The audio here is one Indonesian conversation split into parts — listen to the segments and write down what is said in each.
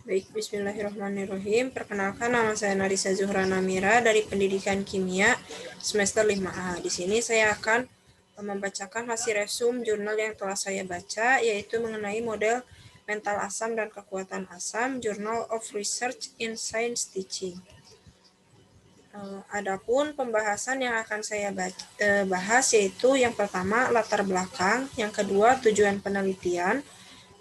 Baik, bismillahirrahmanirrahim. Perkenalkan, nama saya Narisa Zuhra Namira dari Pendidikan Kimia semester 5A. Di sini saya akan membacakan hasil resum jurnal yang telah saya baca, yaitu mengenai model mental asam dan kekuatan asam, Journal of Research in Science Teaching. Adapun pembahasan yang akan saya bahas yaitu yang pertama latar belakang, yang kedua tujuan penelitian,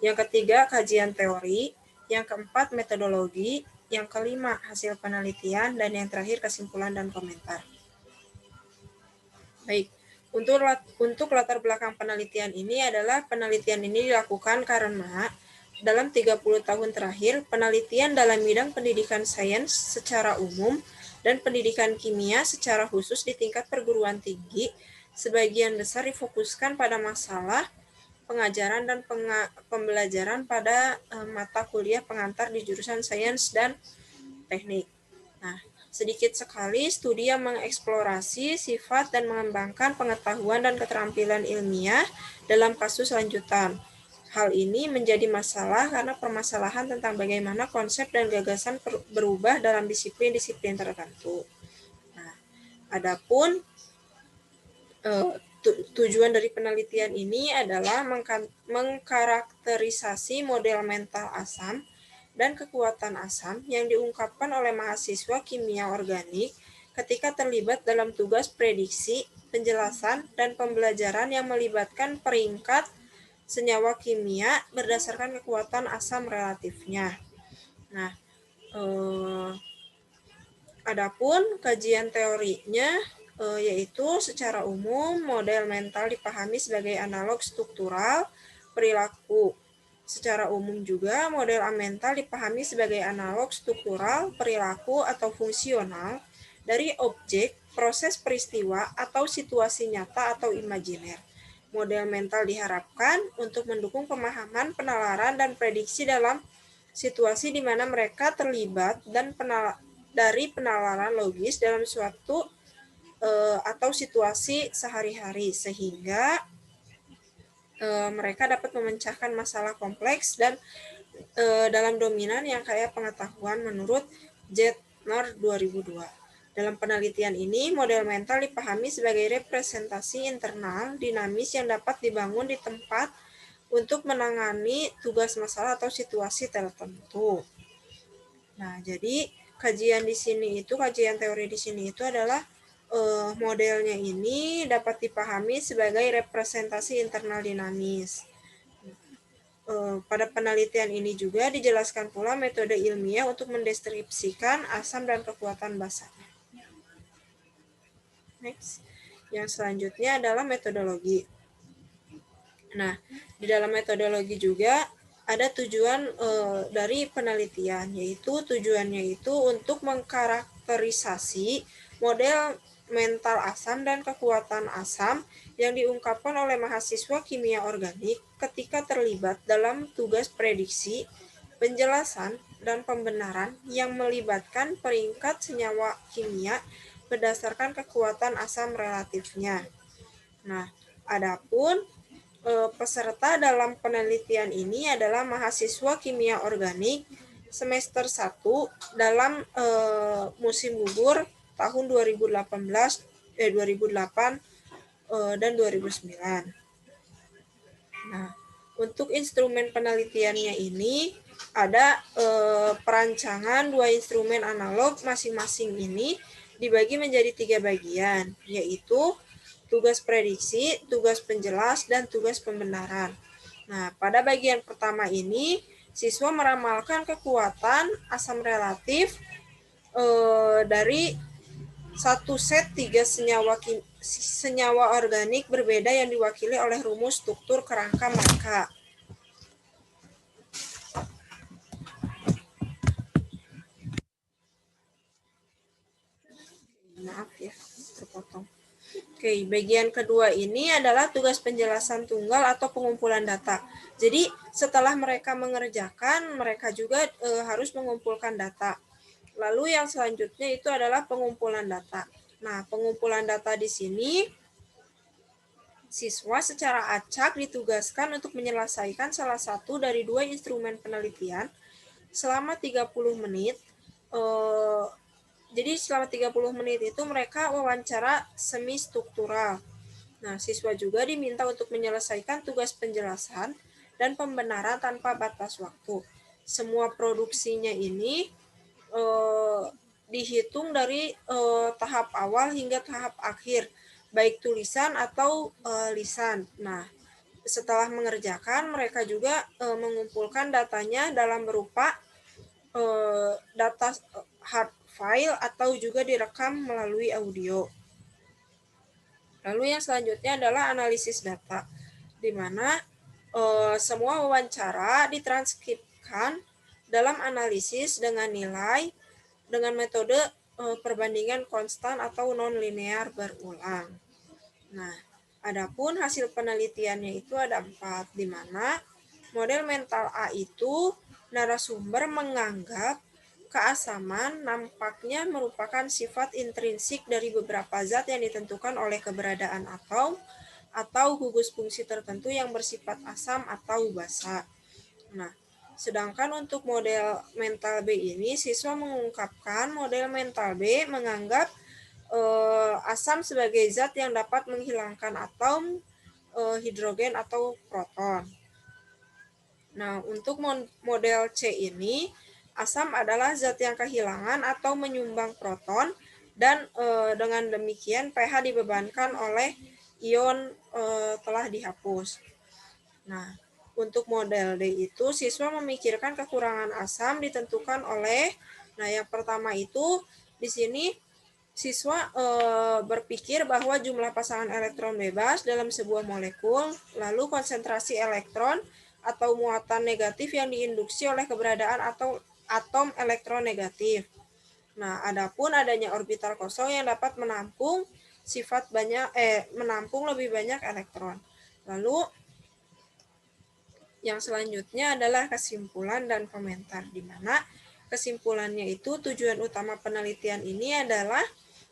yang ketiga kajian teori, yang keempat metodologi, yang kelima hasil penelitian, dan yang terakhir kesimpulan dan komentar. Baik, untuk latar belakang penelitian ini adalah penelitian ini dilakukan karena dalam 30 tahun terakhir, penelitian dalam bidang pendidikan sains secara umum dan pendidikan kimia secara khusus di tingkat perguruan tinggi sebagian besar difokuskan pada masalah pengajaran dan pembelajaran pada mata kuliah pengantar di jurusan sains dan teknik. Nah, sedikit sekali studi yang mengeksplorasi sifat dan mengembangkan pengetahuan dan keterampilan ilmiah dalam kasus lanjutan. Hal ini menjadi masalah karena permasalahan tentang bagaimana konsep dan gagasan berubah dalam disiplin-disiplin tertentu. Nah, adapun tujuan dari penelitian ini adalah mengkarakterisasi model mental asam dan kekuatan asam yang diungkapkan oleh mahasiswa kimia organik ketika terlibat dalam tugas prediksi, penjelasan, dan pembelajaran yang melibatkan peringkat senyawa kimia berdasarkan kekuatan asam relatifnya. Nah, adapun kajian teorinya yaitu secara umum model mental dipahami sebagai analog struktural perilaku. Secara umum juga model mental dipahami sebagai analog struktural perilaku atau fungsional dari objek, proses peristiwa atau situasi nyata atau imajiner. Model mental diharapkan untuk mendukung pemahaman, penalaran, dan prediksi dalam situasi di mana mereka terlibat dan dari penalaran logis dalam suatu atau situasi sehari-hari sehingga mereka dapat memecahkan masalah kompleks dan dalam dominan yang kaya pengetahuan menurut Zettner 2002. Dalam penelitian ini, model mental dipahami sebagai representasi internal dinamis yang dapat dibangun di tempat untuk menangani tugas masalah atau situasi tertentu. Nah, jadi kajian teori di sini itu adalah modelnya ini dapat dipahami sebagai representasi internal dinamis. Pada penelitian ini juga dijelaskan pula metode ilmiah untuk mendeskripsikan asam dan kekuatan basanya. Next. Yang selanjutnya adalah metodologi. Nah, di dalam metodologi juga ada tujuan dari penelitian, yaitu tujuannya itu untuk mengkarakterisasi model mental asam dan kekuatan asam yang diungkapkan oleh mahasiswa kimia organik ketika terlibat dalam tugas prediksi, penjelasan, dan pembenaran yang melibatkan peringkat senyawa kimia berdasarkan kekuatan asam relatifnya. Nah, adapun peserta dalam penelitian ini adalah mahasiswa kimia organik semester 1 dalam musim gugur tahun 2008 dan 2009. Nah, untuk instrumen penelitiannya ini ada perancangan 2 instrumen analog masing-masing ini dibagi menjadi 3 bagian, yaitu tugas prediksi, tugas penjelas, dan tugas pembenaran. Nah, pada bagian pertama ini, siswa meramalkan kekuatan asam relatif dari satu set 3 senyawa organik berbeda yang diwakili oleh rumus struktur kerangka mereka. Maaf ya, terpotong. Oke, bagian kedua ini adalah tugas penjelasan tunggal atau pengumpulan data. Jadi setelah mereka mengerjakan, mereka juga harus mengumpulkan data. Lalu yang selanjutnya itu adalah pengumpulan data. Nah, pengumpulan data di sini siswa secara acak ditugaskan untuk menyelesaikan salah satu dari 2 instrumen penelitian selama 30 menit. Jadi selama 30 menit itu mereka wawancara semi struktural. Nah, siswa juga diminta untuk menyelesaikan tugas penjelasan dan pembenaran tanpa batas waktu. Semua produksinya ini dihitung dari tahap awal hingga tahap akhir, baik tulisan atau lisan. Nah, setelah mengerjakan, mereka juga mengumpulkan datanya dalam berupa data hard file atau juga direkam melalui audio. Lalu yang selanjutnya adalah analisis data, di mana semua wawancara ditranskripsi dalam analisis dengan nilai dengan metode perbandingan konstan atau non-linear berulang. Nah, adapun hasil penelitiannya itu ada 4, di mana model mental A itu narasumber menganggap keasaman nampaknya merupakan sifat intrinsik dari beberapa zat yang ditentukan oleh keberadaan atom atau gugus fungsi tertentu yang bersifat asam atau basa. Nah, sedangkan untuk model mental B ini, siswa mengungkapkan model mental B menganggap asam sebagai zat yang dapat menghilangkan atom hidrogen atau proton. Nah, untuk model C ini, asam adalah zat yang kehilangan atau menyumbang proton dan dengan demikian pH dibebankan oleh ion telah dihapus. Nah, untuk model D itu siswa memikirkan kekurangan asam ditentukan oleh, nah yang pertama itu di sini siswa berpikir bahwa jumlah pasangan elektron bebas dalam sebuah molekul, lalu konsentrasi elektron atau muatan negatif yang diinduksi oleh keberadaan atau atom elektron negatif. Nah, adapun adanya orbital kosong yang dapat menampung menampung lebih banyak elektron. Lalu yang selanjutnya adalah kesimpulan dan komentar, di mana kesimpulannya itu tujuan utama penelitian ini adalah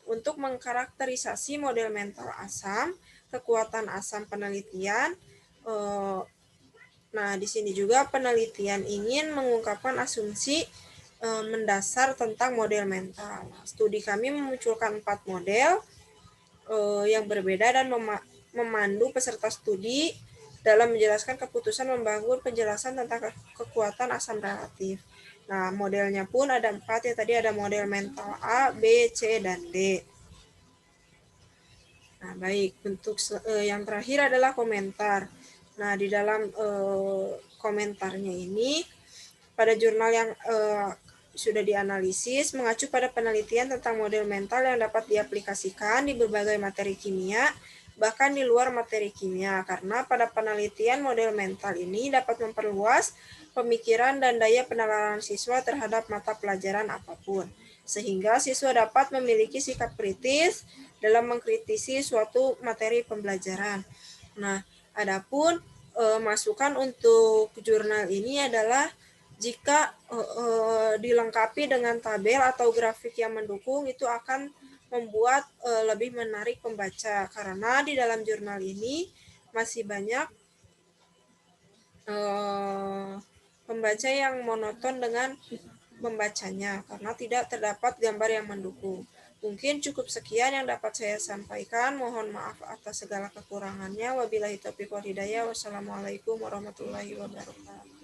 untuk mengkarakterisasi model mental asam, kekuatan asam penelitian. Nah, di sini juga penelitian ingin mengungkapkan asumsi mendasar tentang model mental. Nah, studi kami memunculkan 4 model yang berbeda dan memandu peserta studi dalam menjelaskan keputusan membangun penjelasan tentang kekuatan asam relatif. Nah, modelnya pun ada 4 ya, tadi ada model mental A, B, C, dan D. Nah, baik, untuk yang terakhir adalah komentar. Nah, di dalam komentarnya ini, pada jurnal yang sudah dianalisis, mengacu pada penelitian tentang model mental yang dapat diaplikasikan di berbagai materi kimia, bahkan di luar materi kimia, karena pada penelitian model mental ini dapat memperluas pemikiran dan daya penalaran siswa terhadap mata pelajaran apapun, sehingga siswa dapat memiliki sikap kritis dalam mengkritisi suatu materi pembelajaran. Nah, adapun masukan untuk jurnal ini adalah jika dilengkapi dengan tabel atau grafik yang mendukung, itu akan membuat lebih menarik pembaca, karena di dalam jurnal ini masih banyak pembaca yang monoton dengan membacanya karena tidak terdapat gambar yang mendukung. Mungkin cukup sekian yang dapat saya sampaikan. Mohon maaf atas segala kekurangannya. Wabillahi taufiq wal hidayah. Wassalamualaikum warahmatullahi wabarakatuh.